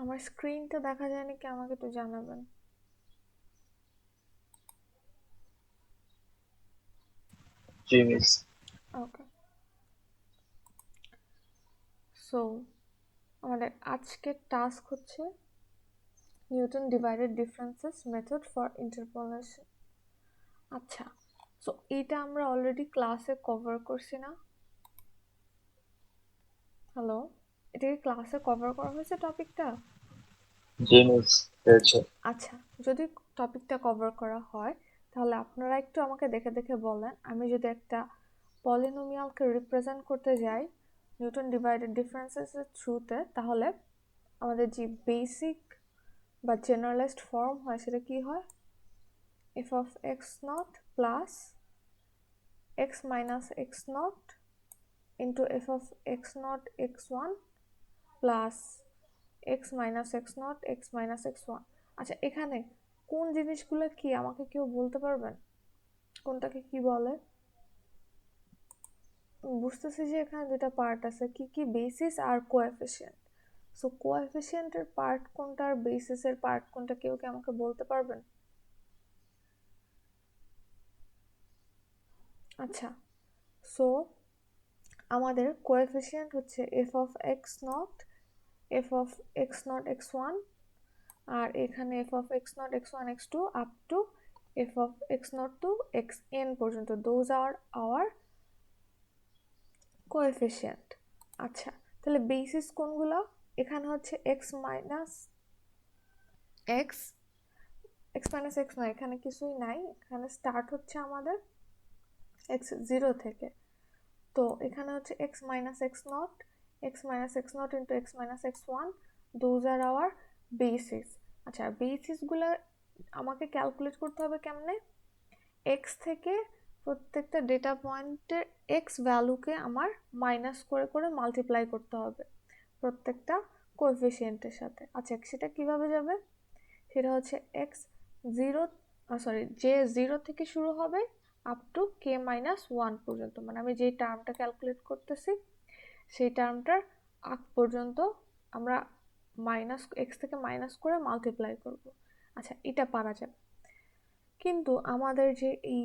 আমার স্ক্রিনটা দেখা যায় নাকি আমাকে একটু জানাবেন। জি মিস। ওকে, সো আমাদের আজকের টাস্ক হচ্ছে Newton divided differences method for interpolation. আচ্ছা, সো এটা আমরা অলরেডি ক্লাসে কভার করছি না? হ্যালো, এটা কি ক্লাসে কভার করা হয়েছে টপিকটা? জি মিস, হয়েছে। আচ্ছা, যদি টপিকটা কভার করা হয় তাহলে আপনারা একটু আমাকে দেখে দেখে বলেন, আমি যদি একটা পলিনোমিয়ালকে রিপ্রেজেন্ট করতে যাই নিউটন ডিভাইডেড ডিফারেন্সেসের থ্রুতে, তাহলে আমাদের যে বেসিক বা জেনারেলাইজড ফর্ম হয় সেটা কি হয়? F of x not plus x minus x naught into F of x naught x one plus x minus x naught x minus x one. আচ্ছা, এখানে কোন জিনিসগুলো কি আমাকে কেউ বলতে পারবেন? কোনটাকে কি বলে? বুঝতেছি যে এখানে দুটা পার্ট আছে, কি কি? বেসিস আর কোএফিসিয়েন্ট। সো কোএফিসিয়েন্টের পার্ট কোনটা আর বেসিসের পার্ট কোনটা, কেউ কি আমাকে বলতে পারবেন? আচ্ছা, সো আমাদের কোএফিসিয়েন্ট হচ্ছে f of x naught, f of x naught x one, আর এখানে f of x naught x one x two up to f of x naught to x n পর্যন্ত। Those are our coefficient. আচ্ছা, তাহলে basis কোনগুলো? এখানে হচ্ছে x minus x, x minus x নয়, এখানে কিছুই নাই, এখানে স্টার্ট হচ্ছে আমাদের এক্স জিরো থেকে। তো এখানে হচ্ছে x minus x naught, x minus x naught into x minus x one, those are our basis. আচ্ছা, বেসিসগুলো আমাকে ক্যালকুলেট করতে হবে কেমনে? এক্স থেকে প্রত্যেকটা ডেটা পয়েন্টের এক্স ভ্যালুকে আমার মাইনাস করে করে মাল্টিপ্লাই করতে হবে প্রত্যেকটা কোএফিসিয়েন্টের সাথে। আচ্ছা, সেটা কিভাবে যাবে? সেটা হচ্ছে এক্স জিরো, সরি, যে জিরো থেকে শুরু হবে up to K minus one পর্যন্ত, মানে আমি যেই টার্মটা ক্যালকুলেট করতেছি সেই টার্মটার আগ পর্যন্ত আমরা মাইনাস এক্স থেকে মাইনাস করে মাল্টিপ্লাই করব। আচ্ছা, এটা পারা যাবে, কিন্তু আমাদের যে এই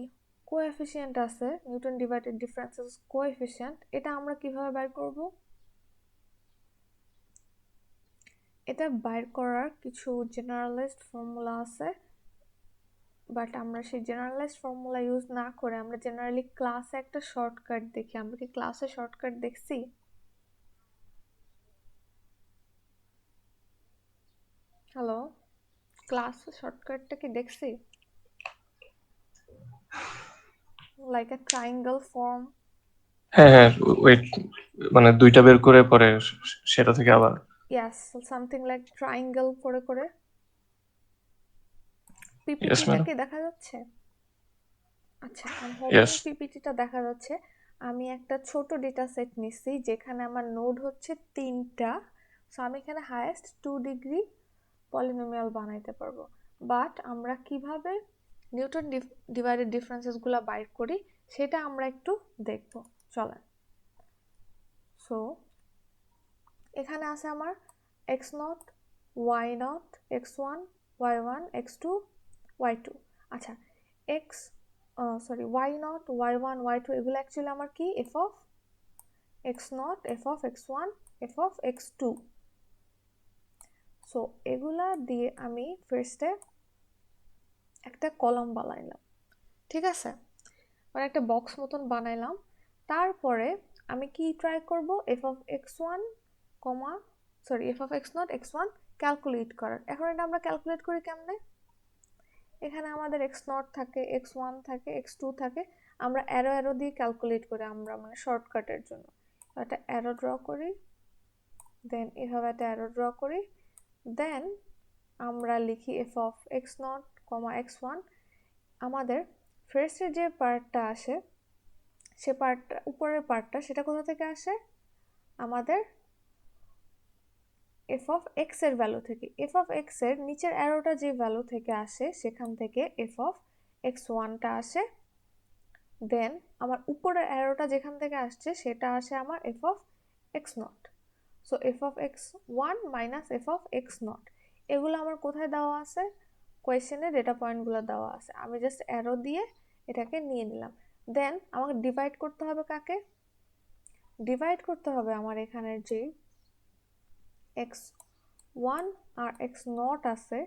কোএফিসিয়েন্ট আছে নিউটন ডিভাইডেড ডিফারেন্সেস কোএফিসিয়েন্ট, এটা আমরা কিভাবে বের করব? এটা বাইর করার কিছু জেনারেলাইজড ফর্মুলা আছে, বাট আমরা সেই জেনারেলাইজড ফর্মুলা ইউজ না করে আমরা জেনারেলি ক্লাসে একটা শর্টকাট দেখি। আমরা কি ক্লাসে শর্টকাট দেখছি? হ্যালো, ক্লাসে শর্টকাটটা কি দেখছি? লাইক আ ট্রায়াঙ্গেল ফর্ম। হ্যাঁ হ্যাঁ, ওয়েট, মানে দুইটা বের করে পরে সেটা থেকে আবার। ইয়াস, সামথিং লাইক ট্রায়াঙ্গেল করে করে। ইয়েস পিপিটিটা ম্যাডাম। কি দেখা যাচ্ছে? আচ্ছা, আই এম হোপিং ইয়েস। পিপিটিটা দেখা যাচ্ছে। আমি একটা ছোট ডেটা সেট নিচ্ছি যেখানে আমার নোড হচ্ছে তিনটা। সো আমি এখানে হায়েস্ট 2 ডিগ্রি পলিনোমিয়াল বানাইতে পারবো। বাট আমরা কিভাবে নিউটন ডিভাইডেড ডিফারেন্সেসগুলো বাইর করি সেটা আমরা একটু দেখব, চলেন। সো এখানে আছে আমার x naught, y naught, x one, y one, x two, y two. আচ্ছা, x sorry y naught, y one, y two এগুলো অ্যাকচুয়ালি আমার কি? F of x naught, f of x one, f of x two. So এগুলা দিয়ে আমি ফার্স্টে একটা কলম বানাইলাম, ঠিক আছে, মানে একটা বক্স মতন বানাইলাম। তারপরে আমি কি ট্রাই করব? F of x one comma, sorry, F of x naught x one calculate করার। এখন এটা আমরা ক্যালকুলেট করি কেমনে? এখানে আমাদের এক্স নট থাকে, এক্স ওয়ান থাকে, এক্স টু থাকে, আমরা অ্যারো অ্যারো দিয়ে ক্যালকুলেট করি, আমরা মানে শর্টকাটের জন্য একটা অ্যারো ড্র করি, দেন এভাবে একটা অ্যারো ড্র করি, দেন আমরা লিখি F of x not comma x one. আমাদের ফার্স্টে যে পার্টটা আসে সে পার্টটা, উপরের পার্টটা, সেটা কোথা থেকে আসে? আমাদের এফ অফ এক্স এর ভ্যালু থেকে। এফ অফ এক্স এর নিচের অ্যারোটা যে ভ্যালু থেকে আসে সেখান থেকে এফ অফ এক্স ওয়ানটা আসে, দেন আমার উপরের অ্যারোটা যেখান থেকে আসছে সেটা আসে আমার f of x not. So F of x one minus F of x not, এগুলো আমার কোথায় দেওয়া আছে? কোয়েশ্চেনে ডেটা পয়েন্টগুলো দেওয়া আছে, আমি জাস্ট অ্যারো দিয়ে এটাকে নিয়ে নিলাম। দেন আমাকে ডিভাইড করতে হবে কাকে? ডিভাইড করতে হবে আমার এখানের যে এক্স ওয়ান আর এক্স নট আছে,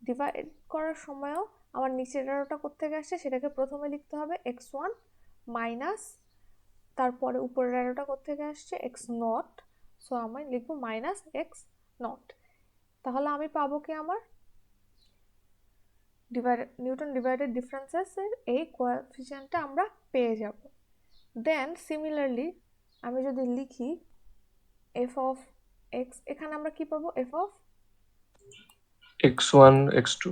ডিভাইড করার সময়ও আমার নিচের অ্যারোটা কোত্থেকে আসছে সেটাকে প্রথমে লিখতে হবে এক্স ওয়ান মাইনাস, তারপরে উপরের অ্যারোটা কোত্থেকে আসছে এক্স নট, সো আমি লিখবো মাইনাস এক্স নট। তাহলে আমি পাবো কি আমার নিউটন ডিভাইডেড ডিফারেন্সেসের এই কোএফিসিয়েন্টটা আমরা পেয়ে যাব। দেন সিমিলারলি আমি যদি লিখি এফ অফ এক্স, এখানে আমরা কি পাবো? F of x1 x2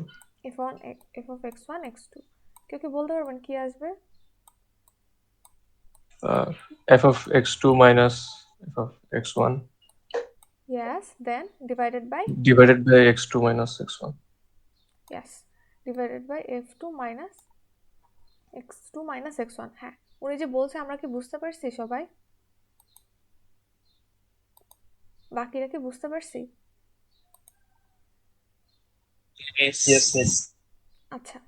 f of x one x two, কেউ কি বলতে পারবেন কি আসবে? f of x2 minus f of x1 Yes, then divided by divided by x2 minus x1. yes, divided by f2 minus x2 minus x1। হ্যাঁ, উনি যে বলছে আমরা কি বুঝতে পারছি সবাই? বাকিরা কি বুঝতে পারছি? Yes, miss. আচ্ছা,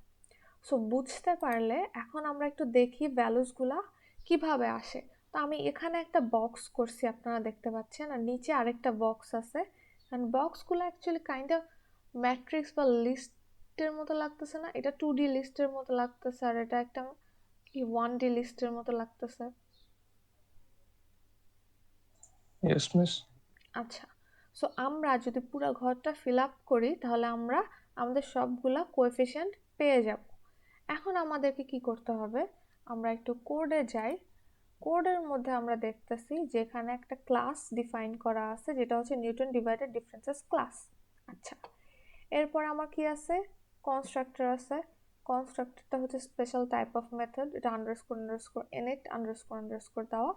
সো বুঝতে পারলে এখন আমরা একটু দেখি ভ্যালুসগুলা কিভাবে আসে। তো আমি এখানে একটা বক্স করছি, আপনারা দেখতে পাচ্ছেন, আর নিচে আরেকটা বক্স আছে। কারণ বক্সগুলো অ্যাকচুয়ালি কাইন্ড অফ ম্যাট্রিক্স বা লিস্টের মতো লাগতেছে না? এটা 2D লিস্টের মতো লাগতেছে, আর এটা একটা 1D লিস্টের মতো লাগতেছে। Yes, miss. আচ্ছা, সো আমরা যদি পুরো ঘরটা ফিল আপ করি তাহলে আমরা আমাদের সবগুলা কোএফিসিয়েন্ট পেয়ে যাব। এখন আমাদেরকে কি করতে হবে? আমরা একটু কোডে যাই। কোডের মধ্যে আমরা দেখতেছি যে এখানে একটা ক্লাস ডিফাইন করা আছে, যেটা হচ্ছে নিউটন ডিভাইডেড ডিফারেন্সেস ক্লাস। আচ্ছা, এরপর আমার কি আছে? কনস্ট্রাক্টর আছে। কনস্ট্রাক্টরটা হচ্ছে স্পেশাল টাইপ অফ মেথড, এটা আন্ডারস্কোর আন্ডারস্কোর এনিট আন্ডারস্কোর আন্ডারস্কোর দেওয়া।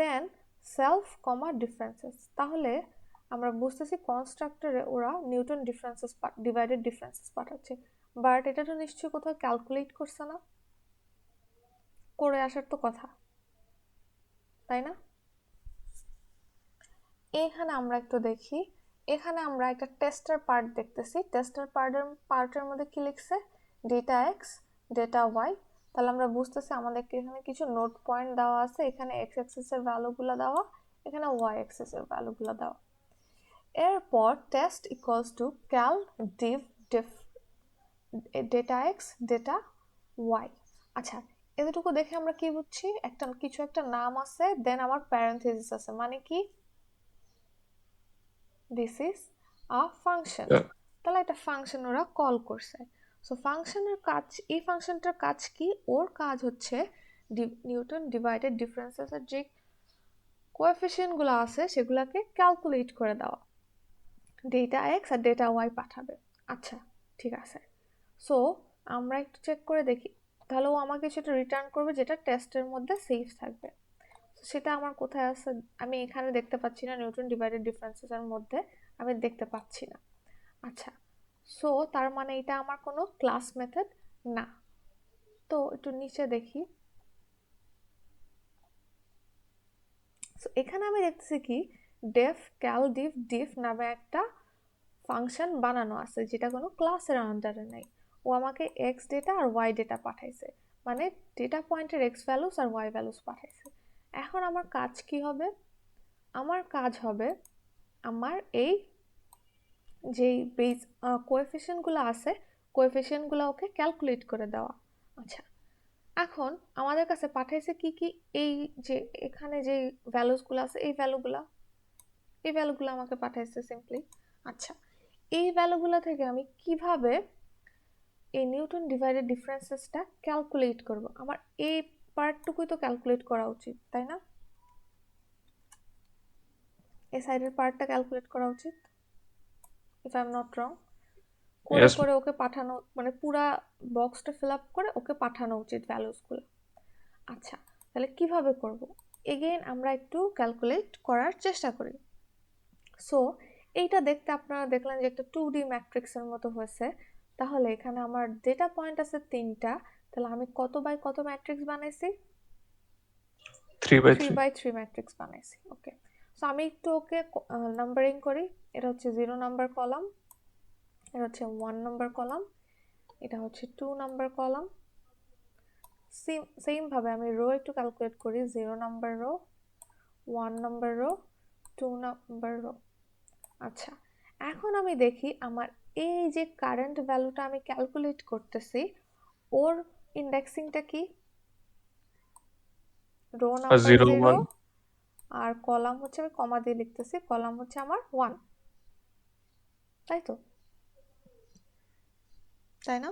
দেন সেলফ কমা ডিফারেন্সেস, তাহলে আমরা বুঝতেছি কনস্ট্রাক্টরে ওরা নিউটন ডিফারেন্সেস ডিভাইডেড ডিফারেন্সেস পাঠাচ্ছে, বাট এটা তো নিশ্চয়ই কোথাও ক্যালকুলেট করছে না, করে আসার তো কথা, তাই না? এখানে আমরা একটু দেখি, এখানে আমরা একটা টেস্টার পার্ট দেখতেছি। টেস্টার পার্টের মধ্যে কি লিখছে? Data x data y. তাহলে আমরা বুঝতেছি আমাদেরকে এখানে কিছু নোট পয়েন্ট দেওয়া আছে, এখানে এক্স অ্যাক্সিসের ভ্যালুগুলো দেওয়া, এখানে ওয়াই অ্যাক্সিসের ভ্যালুগুলো দেওয়া। এরপর test equals to cal div diff data x data y. আচ্ছা, এতটুকু দেখে আমরা কি বুঝছি? কিছু একটা নাম আছে, দেন আমার প্যারেন্থেসিস আছে, মানে কি? This is a function. Yeah. তাহলে একটা ফাংশন ওরা কল করছে। সো ফাংশনের কাজ, এই ফাংশনটার কাজ কি? ওর কাজ হচ্ছে নিউটন ডিভাইডেড ডিফারেন্সেসের যে কোএফিসিয়েন্টগুলো আছে সেগুলোকে ক্যালকুলেট করে দেওয়া। ডেটা এক্স আর ডেটা ওয়াই পাঠাবে। আচ্ছা, ঠিক আছে। সো আমরা একটু চেক করে দেখি, তাহলে ও আমাকে সেটা রিটার্ন করবে যেটা টেস্টের মধ্যে সেভ থাকবে। সেটা আমার কোথায় আছে? আমি এখানে দেখতে পাচ্ছি না, নিউটন ডিভাইডেড ডিফারেন্সেসের মধ্যে আমি দেখতে পাচ্ছি না। আচ্ছা, সো তার মানে এটা আমার কোনো ক্লাস মেথড না। তো একটু নিচে দেখি, সো এখানে আমি দেখতেছি কি ডেফ ক্যাল ডিফ ডিফ নামে একটা ফাংশন বানানো আছে, যেটা কোনো ক্লাসের আন্ডারে নেই। ও আমাকে এক্স ডেটা আর ওয়াই ডেটা পাঠাইছে, মানে ডেটা পয়েন্টের এক্স ভ্যালুস আর ওয়াই ভ্যালুস পাঠাইছে। এখন আমার কাজ কি হবে? আমার কাজ হবে আমার এই যেই বেস কোএফিসিয়েন্টগুলো আছে, কোএফিসিয়েন্টগুলো ওকে ক্যালকুলেট করে দেওয়া। আচ্ছা, এখন আমাদের কাছে পাঠাইছে কি কি? এই যে এখানে যে ভ্যালুসগুলো আছে, এই ভ্যালুগুলো আমাকে পাঠাইছে সিম্পলি। আচ্ছা, এই ভ্যালুগুলো থেকে আমি কিভাবে এই নিউটন ডিভাইডেড ডিফারেন্সেসটা ক্যালকুলেট করব? আমার এই পার্টটুকুই তো ক্যালকুলেট করা উচিত, তাই না? এই সাইডের পার্টটা ক্যালকুলেট করা উচিত, if I am not wrong. করে Yes. করে ওকে পাঠানো, মানে পুরা বক্সটা ফিল আপ করে ওকে পাঠানো উচিত ভ্যালুসগুলো। আচ্ছা, তাহলে কিভাবে করব? এগেইন আমরা একটু ক্যালকুলেট করার চেষ্টা করি। সো এইটা দেখতে আপনারা দেখলেন যে একটা 2D ম্যাট্রিক্সের মতো হয়েছে। তাহলে এখানে আমার ডেটা পয়েন্ট আছে 3টা, তাহলে আমি কত বাই কত ম্যাট্রিক্স বানাইছি? 3 by 3. 3 বাই 3 ম্যাট্রিক্স বানাইছি। ওকে, সো আমি একটু ওকে নাম্বারিং করি। এটা হচ্ছে 0 নাম্বার কলাম, এটা হচ্ছে 1 নাম্বার কলাম, এটা হচ্ছে 2 নাম্বার কলাম। সেম ভাবে আমি রো একটু ক্যালকুলেট করি। 0 number rho, 1 number rho, 2 number rho. আচ্ছা, এখন আমি দেখি আমার এই যে কারেন্ট ভ্যালুটা আমি ক্যালকুলেট করতেছি, ওর ইন্ডেক্সিংটা কি? রো নাম্বার 0 0 1 আর কলাম হচ্ছে, আমি কমা দিয়ে লিখতেছি, কলাম হচ্ছে আমার 1, তাই তো? তাই না?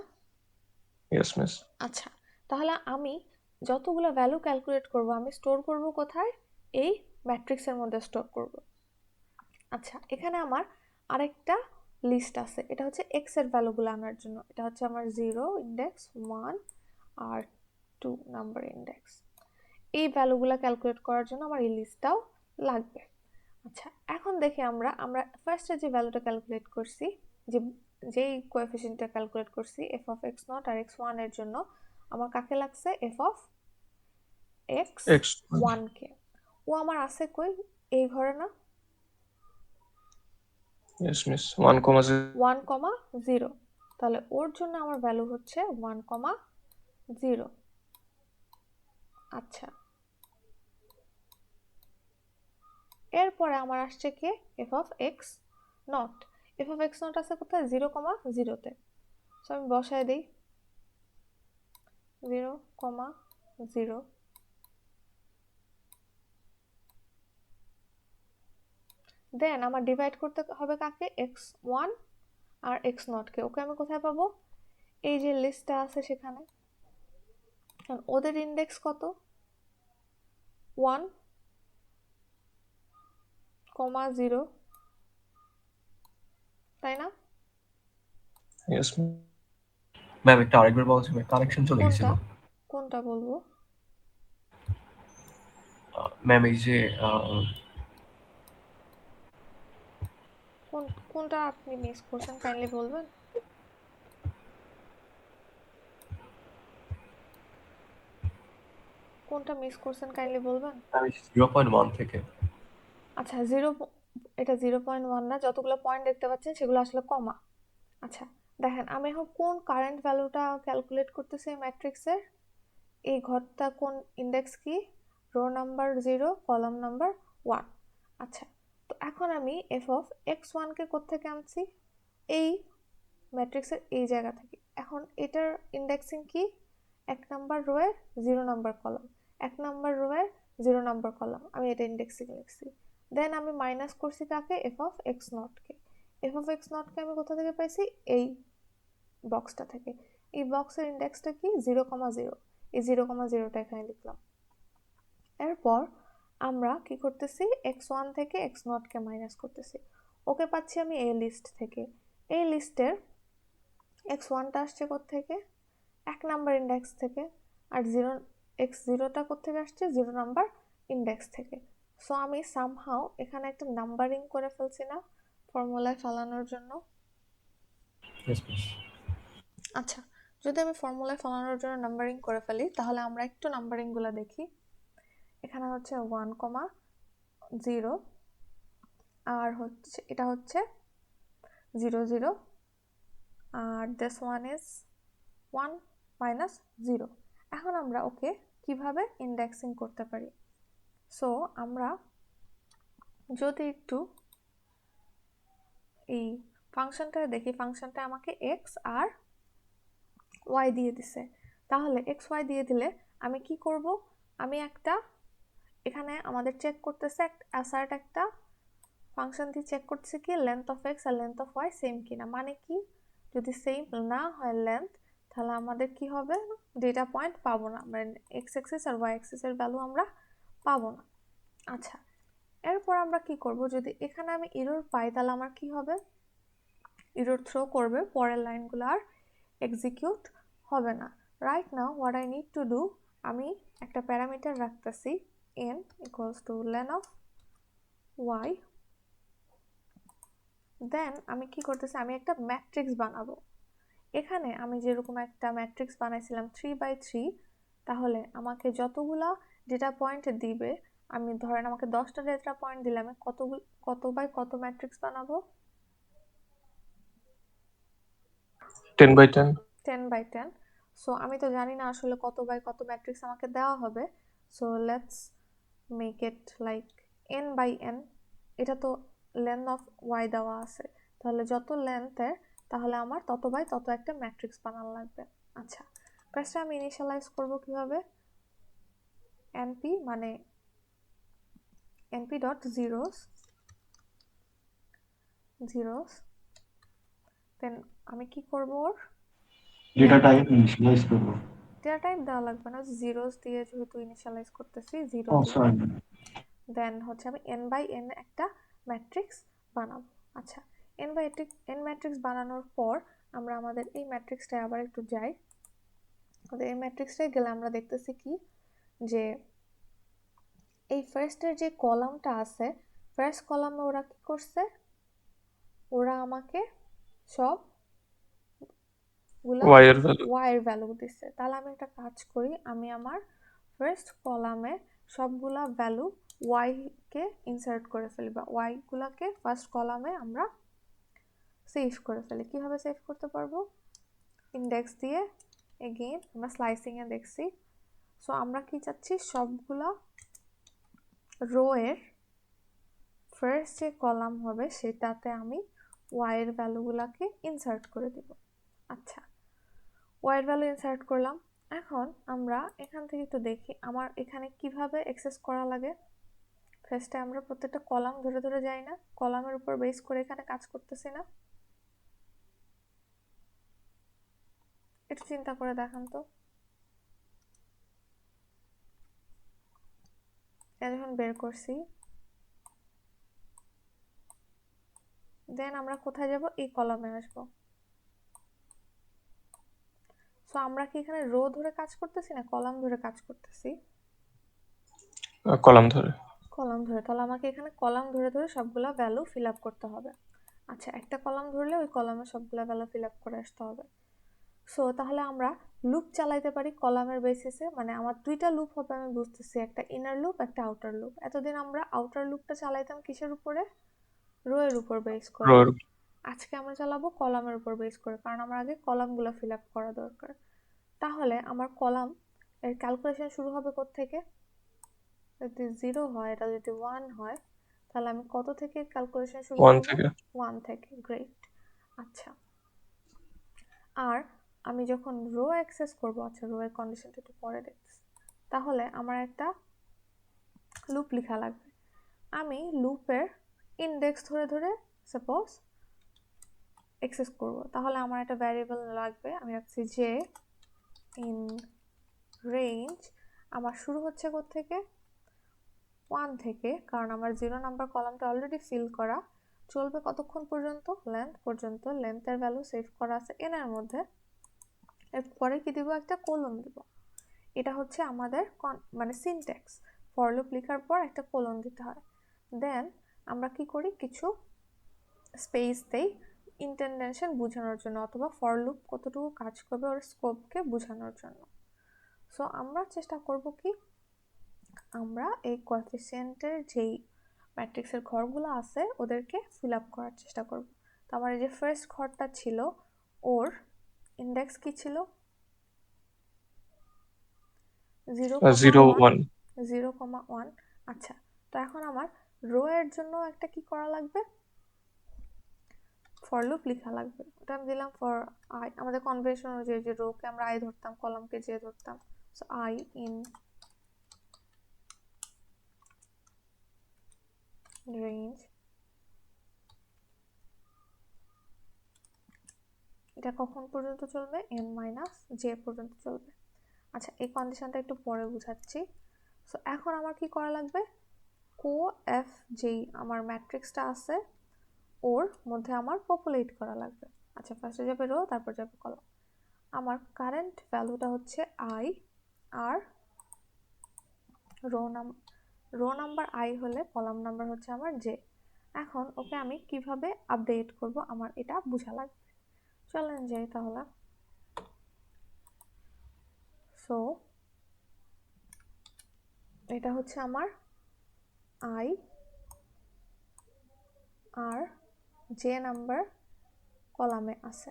Yes miss. আচ্ছা, তাহলে আমি যতগুলো ভ্যালু ক্যালকুলেট করব আমি স্টোর করব কোথায়? এই ম্যাট্রিক্সের মধ্যে স্টোর করব। আচ্ছা, এখানে আমার আরেকটা লিস্ট আছে, এটা হচ্ছে এক্স এর ভ্যালুগুলো আনার জন্য। এটা হচ্ছে আমার 0 ইন্ডেক্স, 1 আর 2 নাম্বার ইন্ডেক্স। এই ভ্যালুগুলো ক্যালকুলেট করার জন্য আমার এই লিস্টটাও লাগবে। আচ্ছা, এখন দেখি আমরা ফার্স্টে যে ভ্যালুটা ক্যালকুলেট করছি, যেই কোএফিসিয়েন্টটা ক্যালকুলেট করছি এফ অফ এক্স নট আর এক্স ওয়ান এর জন্য, আমার কাকে লাগছে? F of x x one কে। ও আমার আছে কই? এই ঘরে না? Yes miss 1,0 1,0। তাহলে ওর জন্য আমার ভ্যালু হচ্ছে 1,0। আচ্ছা, এরপরে আমার আসছে কে? F of x naught. F of x naught আছে কোথায়? 0,0-তে। সো আমি বসায় দিই 0,0। দেন আমার ডিভাইড করতে হবে কাকে? এক্স ওয়ান আর এক্স নটকে। ওকে আমি কোথায় পাবো? এই যে লিস্টটা আছে সেখানে। কারণ ওদের ইন্ডেক্স কত? 1,0, তাই না? ইয়েস ম্যাম একটা আরেকবার বলছি, কানেকশন চলে গেছিল। কোনটা কোনটা বলবো? ম্যাম এই যে কোনটা আপনি মিস করছেন কাইন্ডলি বলবেন? কোনটা মিস করছেন কাইন্ডলি বলবেন? আমি 0.1 থেকে। আচ্ছা, এটা 0.1 না, যতগুলো পয়েন্ট দেখতে পাচ্ছেন সেগুলো আসলে কমা। আচ্ছা, দেখেন আমি এখন কোন কারেন্ট ভ্যালুটা ক্যালকুলেট করতেছি ম্যাট্রিক্সের। এই ঘরটা কোন ইন্ডেক্স কি? Rho number 0, column number 1। আচ্ছা, তো এখন আমি এফ অফ এক্স ওয়ানকে কোত্থেকে আনছি? এই ম্যাট্রিক্সের এই জায়গা থেকে। এখন এটার ইন্ডেক্সিং কি? 1 নাম্বার রোয়ের 0 নাম্বার কলাম, 1 নাম্বার রোয়ের 0 নাম্বার কলাম, আমি এটা ইন্ডেক্সিং লিখছি। দেন আমি মাইনাস করছি কাকে? এফ অফ এক্স নটকে। এফ অফ এক্স নটকে আমি কোথা থেকে পাইছি? এই বক্সটা থেকে। এই বক্সের ইন্ডেক্সটা কি? 0,0। এই 0,0টা এখানে লিখলাম। এরপর আমরা কি করতেছি? এক্স ওয়ান থেকে এক্স নটকে মাইনাস করতেছি। ওকে পাচ্ছি আমি এই লিস্ট থেকে। এই লিস্টের এক্স ওয়ানটা আসছে কোত্থেকে? 1 নাম্বার ইন্ডেক্স থেকে। আর এক্স জিরোটা কোত্থেকে আসছে? 0 নাম্বার ইন্ডেক্স থেকে। সো আমি সামহাও এখানে একটা নাম্বারিং করে ফেলছি না ফর্মুলায় ফেলানোর জন্য? Yes miss. আচ্ছা, যদি আমি ফর্মুলায় ফেলানোর জন্য নাম্বারিং করে ফেলি, তাহলে আমরা একটু নাম্বারিংগুলো দেখি। এখানে হচ্ছে 1,0 আর হচ্ছে এটা হচ্ছে 0,0 আর this one is 1 minus 0। এখন আমরা ওকে কিভাবে ইন্ডেক্সিং করতে পারি? সো আমরা যদি একটু এই ফাংশনটা দেখি, ফাংশনটা আমাকে এক্স আর ওয়াই দিয়ে দিছে। তাহলে এক্স ওয়াই দিয়ে দিলে আমি কি করব? আমি একটা এখানে আমাদের চেক করতেছে অ্যাসার্ট একটা ফাংশন দিয়ে চেক করতেছে কি লেন্থ অফ এক্স আর লেন্থ অফ ওয়াই সেম কিনা। মানে কি? যদি সেম না হয় লেন্থ, তাহলে আমাদের কি হবে? ডেটা পয়েন্ট পাবো না, মানে এক্স অ্যাক্সিস আর ওয়াই অ্যাক্সিসের ভ্যালু আমরা পাবো না। আচ্ছা, এরপর আমরা কি করব? যদি এখানে আমি এরর পাই তাহলে আমার কি হবে? এরর থ্রো করবে, পরের লাইনগুলো আর এক্সিকিউট হবে না। Right now what I need to do, আমি একটা প্যারামিটার রাখতেছি n equals to lane of y। দেন আমি কি করতেছি? আমি একটা ম্যাট্রিক্স বানাবো। এখানে আমি যেরকম একটা ম্যাট্রিক্স বানাইছিলাম 3 by 3, তাহলে আমাকে যতগুলা ডেটা পয়েন্ট দিবে আমি ধরেন আমাকে 10টা ডেটা পয়েন্ট দিলে আমি কত বাই কত ম্যাট্রিক্স বানাবো? 10/10। 10/10। সো আমি তো জানি না আসলে কত বাই কত ম্যাট্রিক্স আমাকে দেওয়া হবে। So let's make it like n/n। এটা তো লেন্থ অফ y দেওয়া আছে, তাহলে যত লেন্থের তাহলে আমার তত বাই তত একটা ম্যাট্রিক্স বানানো লাগবে। আচ্ছা, ফার্স্টে আমি ইনিশিয়ালাইজ করব কিভাবে? np মানে np.zeros দেন আমি কি করব, ওর ডেটা টাইপ ইনিশিয়ালাইজ করব। ডেটা টাইপ দেওয়া লাগবে না, জিরোস দিয়ে যেহেতু ইনিশিয়ালাইজ করতেছি, জিরো ও দিয়ে সরি, দেন হচ্ছে আমি n/n একটা ম্যাট্রিক্স বানাবো। আচ্ছা, n ম্যাট্রিক্স বানানোর পর আমরা আমাদের এই ম্যাট্রিক্সটায় আবার একটু যাই। আমাদের এই ম্যাট্রিক্সটায় গেলে আমরা দেখতেছি কি, যে এই ফার্স্টের যে কলামটা আছে, ফার্স্ট কলামে ওরা কি করছে, ওরা আমাকে সব গুলা y এর ভ্যালু। y এর ভ্যালু দিচ্ছে। তাহলে আমি একটা কাজ করি, আমি আমার ফার্স্ট কলামে সবগুলা ভ্যালু y কে ইনসার্ট করে ফেলি, বা y গুলাকে ফার্স্ট কলামে আমরা সেভ করে ফেলি। কিভাবে সেভ করতে পারবো? ইন্ডেক্স দিয়ে এগেইন আমরা স্লাইসিং এ দেখছি। সো আমরা কি চাচ্ছি, সবগুলা রো এর ফার্স্ট যে কলাম হবে সেটাতে আমি y এর ভ্যালুগুলাকে ইনসার্ট করে দিব। আচ্ছা, y এর ভ্যালু ইনসার্ট করলাম। এখন আমরা এখান থেকে একটু দেখি আমার এখানে কিভাবে অ্যাক্সেস করা লাগে। ফার্স্টে আমরা প্রত্যেকটা কলাম ধরে ধরে যাই না, কলামের উপর বেস করে এখানে কাজ করতেছি না? একটু চিন্তা করে দেখান তো। যখন বের করছি, দেন আমরা কোথায় যাব? এই কলামে আসবো। সো আমরা কি এখানে রো ধরে কাজ করতেছি না কলাম ধরে কাজ করতেছি? কলাম ধরে। কলাম ধরে। তাহলে আমাকে এখানে কলাম ধরে ধরে সবগুলা ভ্যালু ফিল আপ করতে হবে। আচ্ছা, একটা কলাম ধরলে ওই কলামে সবগুলা ভ্যালু ফিল আপ করে আসতে হবে। সো তাহলে আমরা লুপ চালাইতে পারি কলামের বেসিসে, মানে আমার দুইটা লুপ হবে আমি বুঝতেছি, একটা ইনার লুপ একটা আউটার লুপ। এতদিন আমরা আউটার লুপটা চালাইতাম কিসের উপরে? রো এর উপর বেস করে। রোর। আজকে আমরা চালাবো কলামের উপর বেস করে, কারণ আমার আগে কলামগুলো ফিল আপ করা দরকার। তাহলে আমার কলাম এর ক্যালকুলেশন শুরু হবে কোত্থেকে? যদি 0 হয়, এটা যদি 1 হয়, তাহলে আমি কত থেকে ক্যালকুলেশন শুরু 1 করব? থেকে। 1 থেকে। গ্রেট। আচ্ছা, আর আমি যখন রো অ্যাক্সেস করব, আচ্ছা রো এর কন্ডিশনটা একটু পরে দেখতেছি, তাহলে আমার একটা লুপ লেখা লাগবে। আমি লুপের ইন্ডেক্স ধরে ধরে সাপোজ অ্যাক্সেস করব, তাহলে আমার একটা ভ্যারিয়েবল লাগবে। আমি রাখছি যে ইন রেঞ্জ, আমার শুরু হচ্ছে কোত্থেকে? 1 থেকে, কারণ আমার 0 নাম্বার কলামটা অলরেডি ফিল করা। চলবে কতক্ষণ পর্যন্ত? লেন্থ পর্যন্ত। লেন্থের ভ্যালু সেভ করা আছে n এর মধ্যে। এরপরে কি দিব? একটা কোলন দিব। এটা হচ্ছে আমাদের মানে সিনট্যাক্স। ফর লুপ লেখার পর একটা কোলন দিতে হয়। দেন আমরা কি করি, কিছু স্পেস দেই ইন্টেনশন বোঝানোর জন্য, অথবা ফর লুপ কতটুকু কাজ করবে ওর স্কোপকে বোঝানোর জন্য। সো আমরা চেষ্টা করব কি, আমরা এই কোএফিসিয়েন্টের যেই ম্যাট্রিক্সের ঘরগুলো আছে ওদেরকে ফিল আপ করার চেষ্টা করব। তো আমার এই যে ফার্স্ট ঘরটা ছিল, ওর ইন্ডেক্স কি ছিল? 0 1। 0,1। আচ্ছা, তো এখন আমার রো এর জন্য একটা কি করা লাগবে? ফর লুপ লেখা লাগবে। ওটা আমি দিলাম ফর আই। আমাদের কনভেনশন অনুযায়ী যে রোকে আমরা আই ধরতাম, কলামকে জে ধরতাম। সো আই ইন রেঞ্জ, এটা কখন পর্যন্ত চলবে? n-j পর্যন্ত চলবে। আচ্ছা, এই কন্ডিশনটা একটু পরে বুঝাচ্ছি। সো এখন আমার কি করা লাগবে? এফ যেই আমার ম্যাট্রিক্সটা আছে ওর মধ্যে আমার পপুলেট করা লাগবে। আচ্ছা, ফার্স্টে যাবে রো, তারপর যাবে কলাম। আমার কারেন্ট ভ্যালুটা হচ্ছে আই, আর রো নাম্বার আই হলে কলাম নাম্বার হচ্ছে আমার জে। এখন ওকে আমি কিভাবে আপডেট করব আমার এটা বোঝা লাগবে। চলেন যাই তাহলে। সো এটা হচ্ছে আমার আই আর জে নাম্বার কলামে আছে।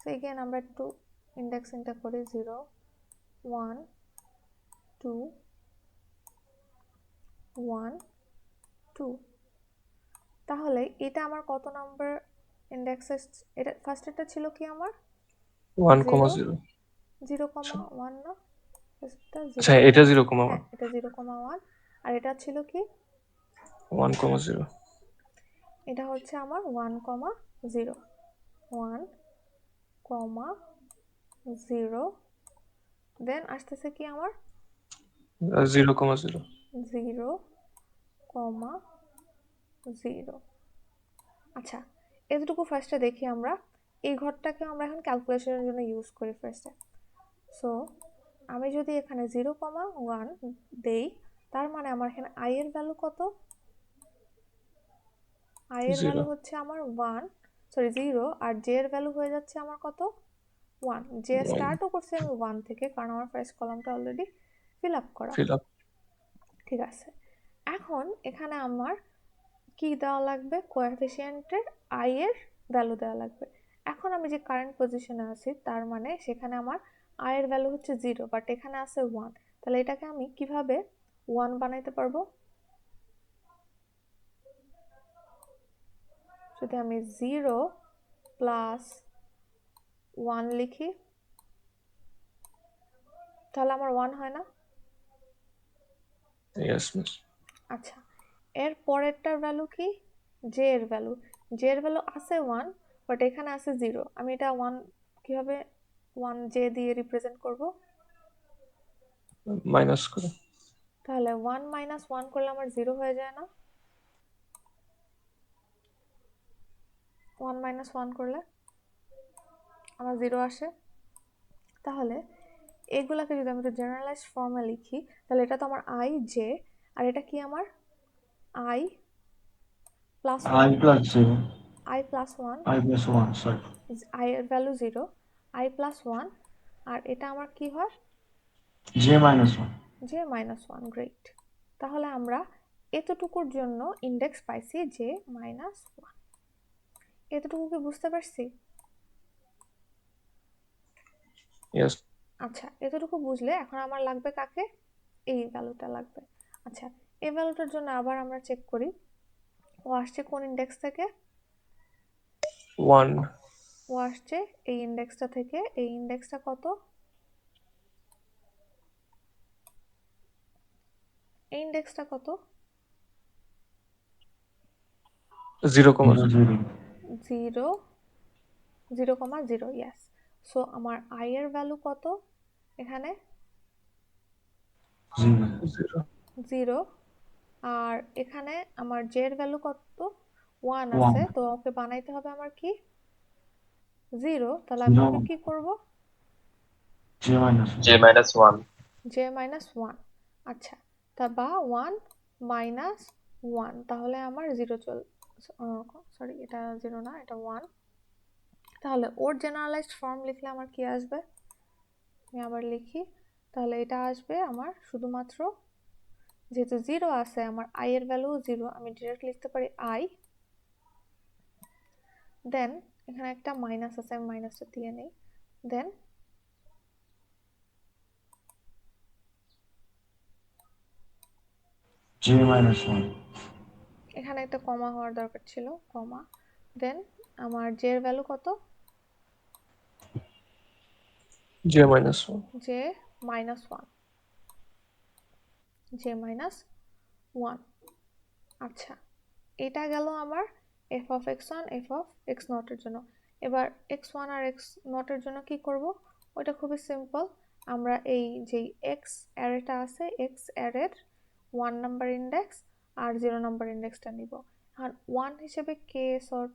তো এগেন আমরা একটু ইন্ডেক্সিংটা করি 0 1 2 1 2। তাহলে এটা আমার কত নাম্বার ইন্ডেক্সে? এটা ফার্স্টেরটা ছিল কি আমার 1,0 0,1 না? ফার্স্টটা আচ্ছা এটা 0,1 হ্যাঁ এটা 0,1 আর এটা ছিল কি 1,0 এটা হচ্ছে আমার 1,0 1,0 দেন আসতেছে কি আমার 0,0 0,0। আচ্ছা এতটুকু ফার্স্টে দেখি আমরা। এই ঘরটাকে আমরা এখন ক্যালকুলেশনের জন্য ইউজ করি ফার্স্টে। সো আমি যদি এখানে 0,1 দেই তার মানে আমার এখানে আই এর ভ্যালু কত? আই এর ভ্যালু হচ্ছে আমার 0 আর জে এর ভ্যালু হয়ে যাচ্ছে আমার কত 1। জে স্টার্টও করছি আমি 1 থেকে, কারণ আমার ফার্স্ট কলামটা অলরেডি ফিল আপ করা। ঠিক আছে, এখন এখানে আমার কি দেওয়া লাগবে? কোএফিসিয়েন্টের আই এর ভ্যালু দেওয়া লাগবে। এখন আমি যে কারেন্ট পজিশনে আছি তার মানে সেখানে আমার আই এর ভ্যালু হচ্ছে 0 বাট এখানে আছে 1। তাহলে এটাকে আমি কিভাবে 1 বানাইতে পারবো? যদি আমি 0 প্লাস 1 লিখি তাহলে আমার 1 হয় না? Yes, miss. আচ্ছা এর পরেরটার ভ্যালু কি? জে এর ভ্যালু। জে এর ভ্যালু আছে 1 বাট এখানে আছে 0। আমি এটা 1 কিভাবে 1 জে দিয়ে রিপ্রেজেন্ট করব? মাইনাস করে। তাহলে 1 মাইনাস 1 করলে আমার 0 হয়ে যায় না? 1 মাইনাস 1 করলে আমার 0 আসে। তাহলে এগুলাকে যদি আমি একটু জেনারেলাইজড ফর্মে লিখি তাহলে এটা তো আমার আই জে আর এটা কি আমার I plus I 1 plus 0. I plus 1 I plus 1, sorry. I এর ভ্যালু 0 আই প্লাস 1 আর এটা আমার কি হয় J minus 1. J minus 1। Great, তাহলে আমরা এতটুকুর জন্য ইন্ডেক্স পাইছি জে মাইনাস 1। এতটুকু কি বুঝতে পারছি? Yes. আচ্ছা এতটুকু বুঝলে এখন আমার লাগবে কাকে? এই ভ্যালুটা লাগবে। আচ্ছা এই ভ্যালুটার জন্য আবার আমরা চেক করি ও আসছে কোন ইন্ডেক্স থেকে? 1. ও আসছে এই ইন্ডেক্সটা থেকে। এই ইন্ডেক্সটা কত? এই ইন্ডেক্সটা কত? 0,0. 0. 0 0,0। ইয়েস। সো আমার আই এর ভ্যালু কত এখানে? 0. 0 আর এখানে আমার জে এর ভ্যালু কত? 1 1. আছে, তো ওকে বানাইতে হবে আমার কি 0। তাহলে আমি ওকে 0. কি করব? J minus 1. J minus 1. J minus 1। আচ্ছা তা বা 1 মাইনাস 1 তাহলে আমার 0 সরি এটা 0 না, এটা 1। তাহলে ওর জেনারেলাইজড ফর্ম লিখলে আমার কি আসবে? আমি আবার লিখি, তাহলে এটা আসবে আমার শুধুমাত্র যেহেতু 0 আছে আমার আই এর ভ্যালু 0, আমি ডিরেক্ট লিখতে পারি আই দেন এখানে একটা মাইনাস আছে, আমি মাইনাসটা দিয়ে নেই। দেন J minus 1. এখানে একটা কমা হওয়ার দরকার ছিল, কমা। দেন আমার জে এর ভ্যালু কত? J minus 1. J minus 1। J minus 1। আচ্ছা এটা গেল আমার f of x one f of x নটের জন্য। এবার এক্স ওয়ান আর এক্স নটের জন্য কি করব? ওইটা খুবই সিম্পল। আমরা এই যে এক্স অ্যারেটা আছে এক্স অ্যারের 1 নাম্বার ইন্ডেক্স আর 0 নাম্বার ইন্ডেক্সটা নিব। আর 1 হিসেবে কে সর্ট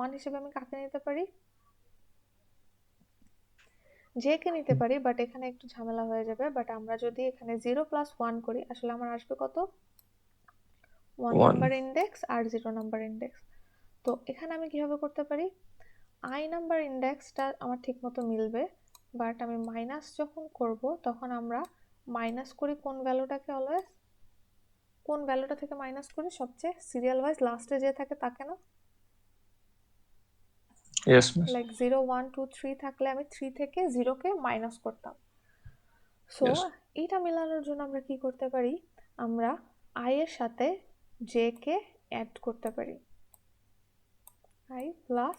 1 হিসেবে আমি কাকে নিতে পারি? জে কে নিতে পারি, বাট এখানে একটু ঝামেলা হয়ে যাবে। বাট আমরা যদি এখানে 0 প্লাস 1 করি আসলে আমার আসবে কত? 1 নাম্বার ইন্ডেক্স আর 0 নাম্বার ইন্ডেক্স। তো এখানে আমি কিভাবে করতে পারি? আই নাম্বার ইন্ডেক্সটা আমার ঠিক মতো মিলবে, বাট আমি মাইনাস যখন করব তখন আমরা মাইনাস করি কোন ভ্যালুটাকে? অলওয়েজ কোন ভ্যালুটা থেকে মাইনাস করি? সবচেয়ে সিরিয়াল ওয়াইজ লাস্টে যে থাকে তাকে না? Yes miss. লাইক 0 1 2 3 থাকলে আমি 3 থেকে 0 কে মাইনাস করতাম। So Yes. এইটা মেলানোর জন্য আমরা কি করতে পারি? আমরা i এর সাথে j কে অ্যাড করতে পারি। i প্লাস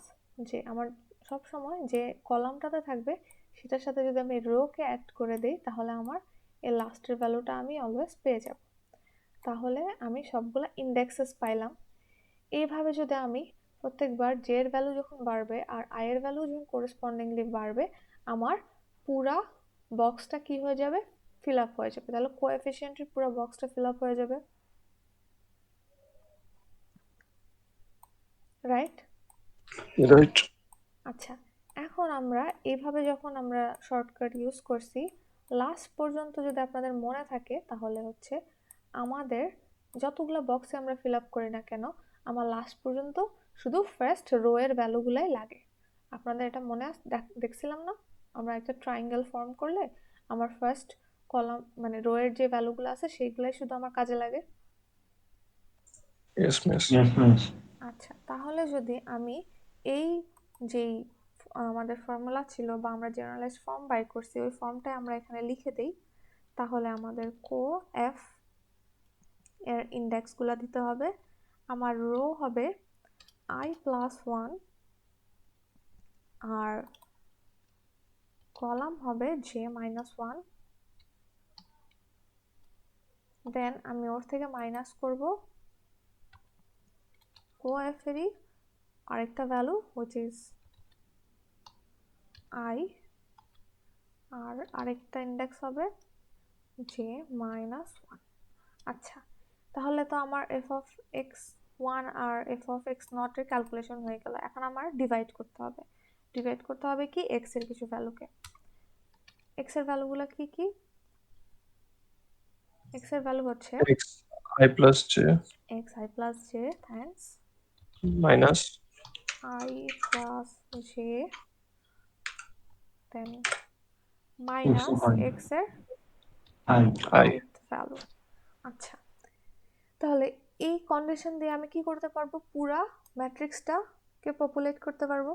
j, আমার সব সময় যে কলামটাতে থাকবে সেটার সাথে যদি আমি রো কে অ্যাড করে দিই তাহলে আমার এই লাস্টের ভ্যালুটা আমি অলওয়েজ পেয়ে যাব। তাহলে আমি সবগুলা ইন্ডেক্সেস পাইলাম। এইভাবে যদি আমি প্রত্যেকবার j এর ভ্যালু যখন বাড়বে আর i এর ভ্যালু যখন করেসপন্ডিংলি বাড়বে, আমার পুরা বক্সটা কি হয়ে যাবে? ফিল আপ হয়ে যাবে। তাহলে কোএফিসিয়েন্টের পুরো বক্সটা ফিল আপ হয়ে যাবে, রাইট? রাইট। আচ্ছা, এখন আমরা এইভাবে যখন আমরা শর্টকাট ইউজ করছি, লাস্ট পর্যন্ত যদি আপনাদের মনে থাকে তাহলে হচ্ছে আমাদের যতগুলো বক্সে আমরা ফিল আপ করি না কেন, আমার লাস্ট পর্যন্ত শুধু ফার্স্ট রো এর ভ্যালুগুলাই লাগে। আপনাদের এটা মনে দেখছিলাম না? আমরা একটা ট্রায়াঙ্গেল ফর্ম করলে আমার ফার্স্ট কলাম মানে রো এর যে ভ্যালুগুলো আছে সেইগুলাই শুধু আমার কাজে লাগে। Yes miss. Yes, miss. আচ্ছা, তাহলে যদি আমি এই যেই আমাদের ফর্মুলা ছিল বা আমরা জেনারেলাইজড ফর্ম বাই করছি ওই ফর্মটাই আমরা এখানে লিখে দেই, তাহলে আমাদের এফ এর ইন্ডেক্সগুলো দিতে হবে। আমার রো হবে i প্লাস 1 আর কলাম হবে j মাইনাস 1। দেন আমি ওর থেকে মাইনাস করব এফ এরই আরেকটা ভ্যালু which is i, আর আরেকটা ইন্ডেক্স হবে j মাইনাস 1। আচ্ছা, তাহলে তো আমার এফ অফ এক্স ওয়ান আর এফ অফ এক্স নট এর ক্যালকুলেশন হয়ে গেল। এখন আমার ডিভাইড করতে হবে। ডিভাইড করতে হবে কি? এক্স এর কিছু ভ্যালুকে। এক্স এর ভ্যালুগুলো কি কি? এক্স এর ভ্যালু হচ্ছে x i plus j x i plus j, thanks, minus i plus j, then minus x এর I. আই। ith value. আচ্ছা, তাহলে এই কন্ডিশন দিয়ে আমি কি করতে পারবো? পুরা ম্যাট্রিক্সটাকে পপুলেট করতে পারবো।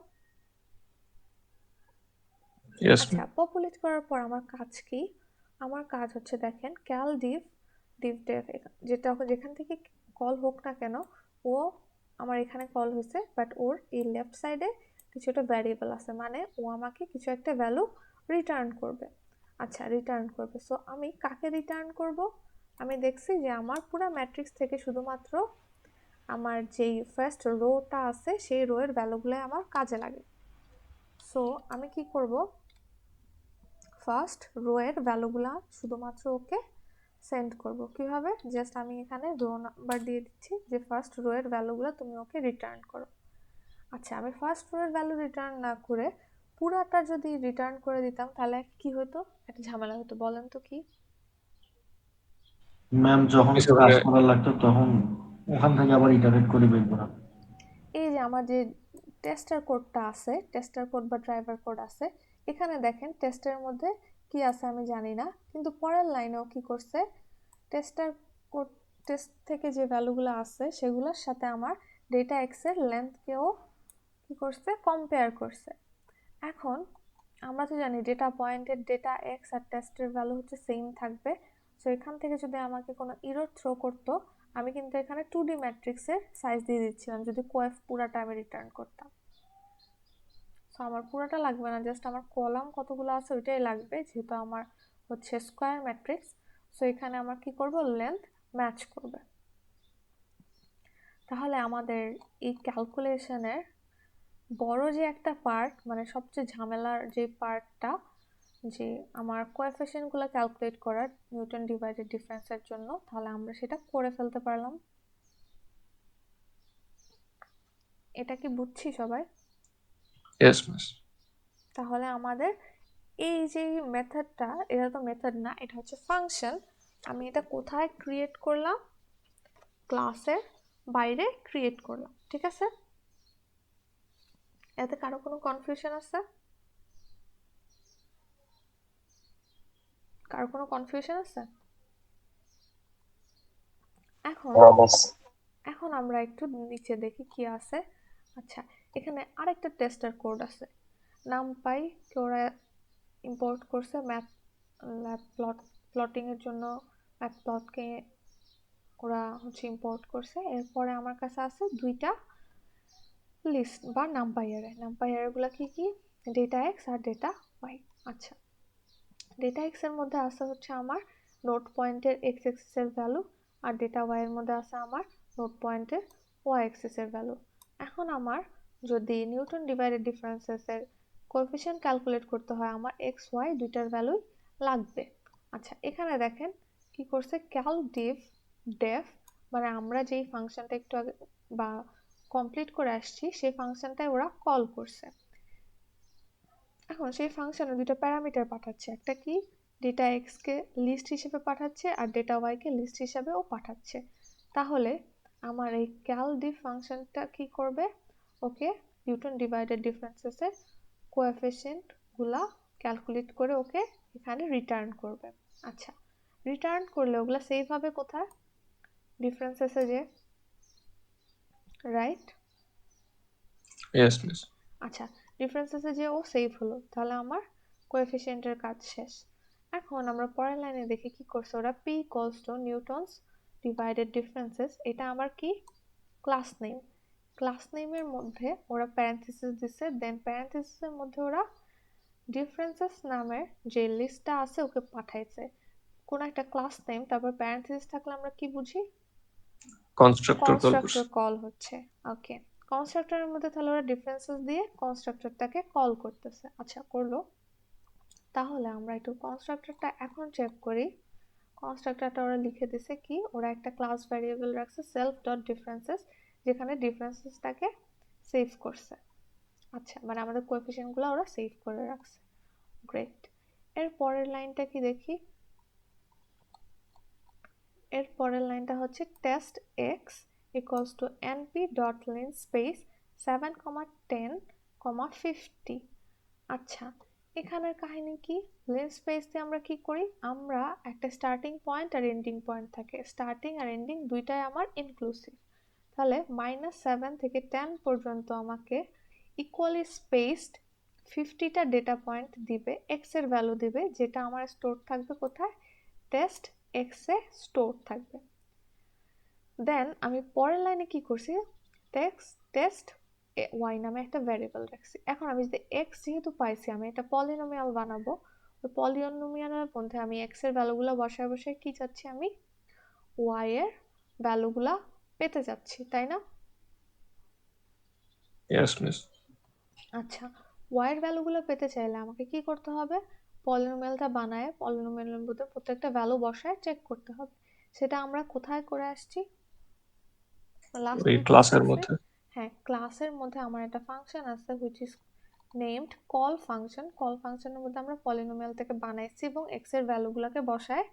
ইয়েস আচ্ছা, পপুলেট করার পর আমার কাজ কি? আমার কাজ হচ্ছে দেখেন ক্যাল ডিভ ডেভ যেটা যেখান থেকে কল হোক না কেন, ও আমার এখানে কল হয়েছে, বাট ওর এই লেফট সাইডে কিছু একটা ভ্যারিয়েবল আছে, মানে ও আমাকে কিছু একটা ভ্যালু রিটার্ন করবে। আচ্ছা, রিটার্ন করবে। সো আমি কাকে রিটার্ন করব? আমি দেখছি যে আমার পুরো ম্যাট্রিক্স থেকে শুধুমাত্র আমার যেই ফার্স্ট রোটা আছে সেই রো এর ভ্যালুগুলো আমার কাজে লাগে। সো আমি কি করব? ফার্স্ট রো এর ভ্যালুগুলো শুধুমাত্র ওকে সেন্ড করব। কিভাবে? জাস্ট আমি এখানে রো নাম্বার দিয়ে দিচ্ছি যে ফার্স্ট রো এর ভ্যালুগুলো তুমি ওকে রিটার্ন করো। আচ্ছা, আমি ফার্স্ট রো এর ভ্যালু রিটার্ন না করে পুরাটা যদি রিটার্ন করে দিতাম তাহলে কি হতো? একটা ঝামেলা হতো। বলেন তো কি? ম্যাম যখন মিস কাজ ওখানে করার লাগতো তখন ওখান থেকে আবার ইটারেট করে বের করা। এই যে আমার যে টেস্টার কোডটা আছে, টেস্টার কোড বা ড্রাইভার কোড আছে, এখানে দেখেন টেস্টের মধ্যে কি আছে আমি জানি না, কিন্তু পরের লাইনেও কি করছে? টেস্টার কোড টেস্ট থেকে যে ভ্যালুগুলো আছে সেগুলোর সাথে আমার ডেটা এক্স এর লেন্থকেও কি করছে? কম্পেয়ার করছে। এখন আমরা তো জানি ডেটা পয়েন্টের ডেটা এক্স আর টেস্টের ভ্যালু হচ্ছে সেম থাকবে। সো এখান থেকে যদি আমাকে কোনো ইরর থ্রো করতো, আমি কিন্তু এখানে 2D ম্যাট্রিক্সের সাইজ দিয়ে দিচ্ছিলাম যদি কোএফ পুরাটা আমি রিটার্ন করতাম। সো আমার পুরাটা লাগবে না, জাস্ট আমার কলাম কতগুলো আছে ওইটাই লাগবে, যেহেতু আমার হচ্ছে স্কোয়ার ম্যাট্রিক্স। সো এখানে আমার কি করব? লেন্থ ম্যাচ করবে। তাহলে আমাদের এই ক্যালকুলেশনের বড় যে একটা পার্ট, মানে সবচেয়ে ঝামেলার যে পার্টটা, যে আমার কোএফিসিয়েন্টগুলো ক্যালকুলেট করার নিউটন ডিভাইডেড ডিফারেন্সের জন্য, তাহলে আমরা সেটা করে ফেলতে পারলাম। এটা কি বুঝছি সবাই? Yes miss. তাহলে আমাদের এই যে মেথডটা, এটা তো মেথড না, এটা হচ্ছে ফাংশন। আমি এটা কোথায় ক্রিয়েট করলাম? ক্লাসের বাইরে ক্রিয়েট করলাম, ঠিক আছে? এতে কারো কোনো কনফিউশন আছে? কারো কোনো কনফিউশন আছে? এখন Robots. এখন আমরা একটু নিচে দেখি কি আছে। আচ্ছা, এখানে আরেকটা টেস্টার কোড আছে, নামপাই কে ওরা ইম্পোর্ট করছে ম্যাথ ল্যাব প্লটিং এর জন্য। ম্যাথ প্লটকে ওরা হচ্ছে ইম্পোর্ট করছে। এরপরে আমার কাছে আছে দুইটা লিস্ট বা নামপাই গুলা কি কি, ডেটা এক্স আর ডেটা ওয়াই। আচ্ছা, ডেটা এক্স এর মধ্যে আছে হচ্ছে আমার নোট পয়েন্টের এক্স এক্সিস এর ভ্যালু, আর ডেটা ওয়াই এর মধ্যে আছে আমার নোট পয়েন্টের ওয়াই এক্সিস এর ভ্যালু। এখন আমার যদি নিউটন ডিভাইডেড ডিফারেন্সেস এর কোএফিসিয়েন্ট ক্যালকুলেট করতে হয়, আমার এক্স ওয়াই দুইটার ভ্যালুই লাগবে। আচ্ছা, এখানে দেখেন কি করছে, ক্যাল ডেফ মানে আমরা যেই ফাংশনটা একটু আগে বা কমপ্লিট করে আসছি সেই ফাংশনটাই ওরা কল করছে। এখন সেই ফাংশনে দুটো প্যারামিটার পাঠাচ্ছে, একটা কি ডেটা এক্স কে লিস্ট হিসেবে পাঠাচ্ছে আর ডেটা ওয়াই কে লিস্ট হিসেবেও পাঠাচ্ছে। তাহলে আমার এই ক্যাল ডিফ ফাংশনটা কি করবে, ওকে নিউটন ডিভাইডেড ডিফারেন্সেস এর কোএফিসিয়েন্ট গুলা ক্যালকুলেট করে ওকে এখানে রিটার্ন করবে। আচ্ছা, রিটার্ন করলে ওগুলা সেভ হবে কোথায়, ডিফারেন্সেসে যে, রাইট? Yes miss. আচ্ছা, ডিফারেন্সেসে যে ও সেভ হলো, তাহলে আমার কোএফিসিয়েন্টের কাজ শেষ। এখন আমরা পরের লাইনে দেখি কি করছে ওরা, P equals to Newton's divided differences, এটা আমার কি ক্লাস নেম। ক্লাস নেমের মধ্যে ওরা প্যারেন্থেসিস দিছে, দেন প্যারেন্থেসিসের মধ্যে ওরা ডিফারেন্সেস নামের যে লিস্টটা আছে ওকে পাঠাইছে। কোন একটা ক্লাস নেম তারপর প্যারেন্থেসিস থাকলে আমরা কি বুঝি, কনস্ট্রাক্টর কল করছে। কনস্ট্রাক্টর কল হচ্ছে। ওকে, কনস্ট্রাক্টরের মধ্যে তাহলে ওরা ডিফারেন্সেস দিয়ে কনস্ট্রাক্টরটাকে কল করতেছে। আচ্ছা, করলো। তাহলে আমরা একটু কনস্ট্রাক্টরটা এখন চেক করি। কনস্ট্রাক্টরটা ওরা লিখে দিছে কি, ওরা একটা ক্লাস ভ্যারিয়েবল রাখছে সেলফ ডট ডিফারেন্সেস, যেখানে ডিফারেন্সেসটাকে সেভ করছে। আচ্ছা, মানে আমাদের কোএফিসিয়েন্টগুলো ওরা সেভ করে রাখছে। গ্রেট। এর পরের লাইনটা কি দেখি, এর পরের লাইনটা হচ্ছে test x equals to np dot len space 7,10,50। আচ্ছা, এখানের কাহিনী কি, লেন স্পেস দিয়ে আমরা কি করি, আমরা একটা স্টার্টিং পয়েন্ট আর এন্ডিং পয়েন্ট থাকে, স্টার্টিং আর এন্ডিং দুইটাই আমার ইনক্লুসিভ। তাহলে -7 থেকে 10 পর্যন্ত আমাকে ইকুয়ালি স্পেসড 50টা ডেটা পয়েন্ট দিবে, এক্স এর ভ্যালু দিবে, যেটা আমার স্টোর থাকবে কোথায়, টেস্ট এক্স এ স্টোর থাকবে। দেন আমি পরের লাইনে কি করছি, টেস্ট ওয়াই নামে একটা ভ্যারিয়েবল রাখছি। এখন আমি যদি এক্স যেহেতু পাইছি, আমি একটা পলিনোমিয়াল বানাবো, ওই পলিনোমিয়ালের মধ্যে আমি এক্স এর ভ্যালুগুলো বসায় বসায় কি চাচ্ছি, আমি ওয়াই এর ভ্যালুগুলা পেতে যাচ্ছি, তাই না? Yes miss. আচ্ছা, ওয়াই এর ভ্যালুগুলো পেতে চাইলে আমাকে কি করতে হবে, পলিনোমিয়ালটা বানায় পলিনোমিয়ালের মধ্যে প্রত্যেকটা ভ্যালু বসায় চেক করতে হবে। সেটা আমরা কোথায় করে আসছি, লাস্ট ওই আমি ক্লাসের করতেছি। মধ্যে। হ্যাঁ, ক্লাসের মধ্যে আমার একটা ফাংশন আছে which is named call function. Call ফাংশনের মধ্যে আমরা পলিনোমিয়াল থেকে বানাইছি এবং এক্স এর ভ্যালুগুলোকে বসায়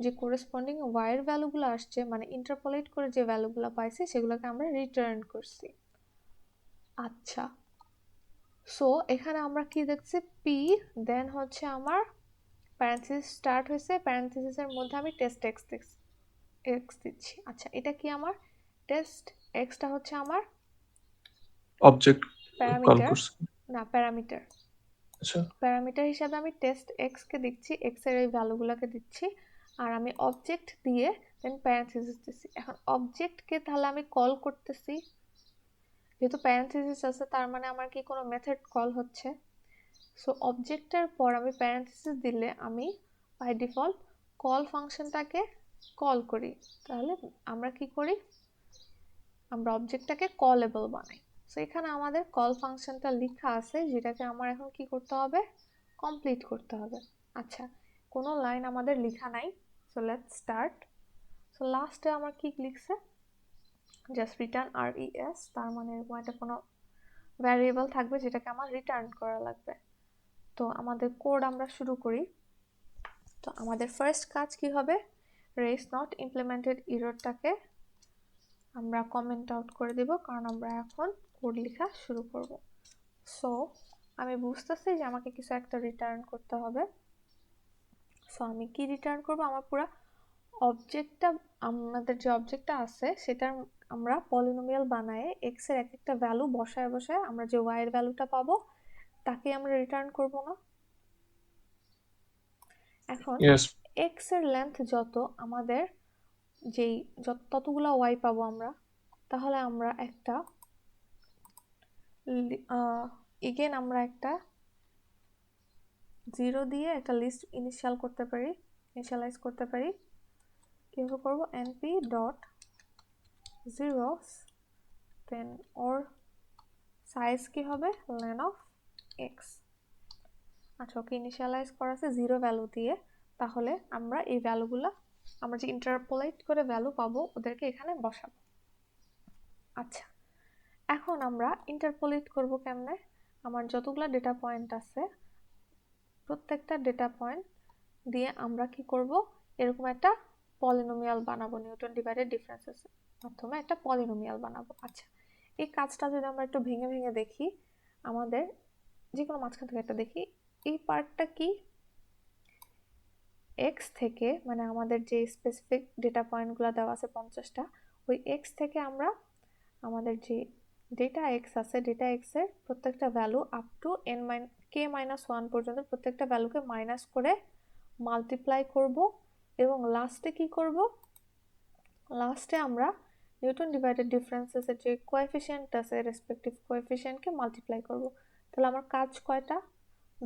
যে করেসপন্ডিং ওয়াই এর ভ্যালুগুলো আসছে, মানে ইন্টারপোলেট করে যে ভ্যালুগুলো পাইছি সেগুলোকে আমরা রিটার্ন করছি। আচ্ছা, সো এখানে আমরা কি দেখছি, পি দেন হচ্ছে আমার প্যারেন্থেসিস স্টার্ট হয়েছে, প্যারেন্থেসিসের মধ্যে আমি টেস্ট এক্স দিচ্ছি। আচ্ছা, এটা কি আমার টেস্ট এক্সটা হচ্ছে আমার অবজেক্ট কল প্যারামিটার, করছে। না প্যারামিটার, আচ্ছা, প্যারামিটার হিসাবে আমি টেস্ট এক্স কে দিচ্ছি, এক্স এর এই ভ্যালুগুলোকে দিচ্ছি, আর আমি অবজেক্ট দিয়ে দেন প্যারেন্থেসিস দিচ্ছি। এখন অবজেক্টকে তাহলে আমি কল করতেছি, যেহেতু প্যারেন্থেসিস আছে তার মানে আমার কি কোনো মেথড কল হচ্ছে। সো অবজেক্টের পর আমি প্যারেন্থেসিস দিলে আমি বাই ডিফল্ট কল ফাংশনটাকে কল করি। তাহলে আমরা কি করি, আমরা অবজেক্টটাকে কলেবল বানাই। সো এখানে আমাদের কল ফাংশনটা লেখা আছে, যেটাকে আমার এখন কি করতে হবে, কমপ্লিট করতে হবে। আচ্ছা, কোনো লাইন আমাদের লেখা নাই, সো লেটস স্টার্ট। সো লাস্টে আমার কি লিখছে, জাস্ট রিটার্ন res, তার মানে এরকম একটা কোনো ভ্যারিয়েবল থাকবে যেটাকে আমার রিটার্ন করা লাগবে। তো আমাদের কোড আমরা শুরু করি। তো আমাদের ফার্স্ট কাজ কি হবে, রেস নট ইমপ্লিমেন্টেড এররটাকে আমরা কমেন্ট আউট করে দেব, কারণ আমরা এখন কোড লেখা শুরু করব। সো আমি বুঝতেছি যে আমাকে কিছু একটা রিটার্ন করতে হবে। সো আমি কি রিটার্ন করব, আমার পুরো অবজেক্টটা আমাদের যে অবজেক্টটা আছে সেটার আমরা পলিনোমিয়াল বানায়ে x এর এক একটা ভ্যালু বসায় বসায় আমরা যে y এর ভ্যালুটা পাবো তাকে আমরা রিটার্ন করব না। এখন ইয়েস x এর লেন্থ যত আমাদের যেই ততগুলা y পাবো আমরা, তাহলে আমরা একটা এগেন আমরা একটা 0 দিয়ে একটা লিস্ট ইনিশিয়ালাইজ করতে পারি। কিভাবে করব? np ডট zeros then ওর সাইজ কি হবে? len of x। আচ্ছা, ওকে ইনিশিয়ালাইজ করা আছে 0 ভ্যালু দিয়ে, তাহলে আমরা এই ভ্যালুগুলা আমরা যে ইন্টারপোলেট করে ভ্যালু পাবো ওদেরকে এখানে বসাবো। আচ্ছা, এখন আমরা ইন্টারপোলেট করব কেমনে? আমার যতগুলা ডেটা পয়েন্ট আছে প্রত্যেকটা ডেটা পয়েন্ট দিয়ে আমরা কি করব? এরকম একটা পলিনোমিয়াল বানাবো, নিউটন ডিভাইডেড ডিফারেন্সের মাধ্যমে একটা পলিনোমিয়াল বানাবো। আচ্ছা, এই কাজটা যদি আমরা একটু ভেঙে ভেঙে দেখি, আমাদের যে কোনো মাঝখান থেকে একটা দেখি, এই পার্টটা কি x থেকে, মানে আমাদের যে স্পেসিফিক ডেটা পয়েন্টগুলো দেওয়া আছে 50টা, ওই x থেকে আমরা আমাদের যে ডেটা x আছে ডেটা x এর প্রত্যেকটা ভ্যালু আপ টু k-1 পর্যন্ত প্রত্যেকটা ভ্যালুকে মাইনাস করে মাল্টিপ্লাই করব এবং লাস্টে কি করব? লাস্টে আমরা নিউটন ডিভাইডেড ডিফারেন্সেস এর যে কোএফিসিয়েন্ট আছে রেসপেক্টিভ কোএফিসিয়েন্টকে মাল্টিপ্লাই করব। তাহলে আমার কাজ কয়টা?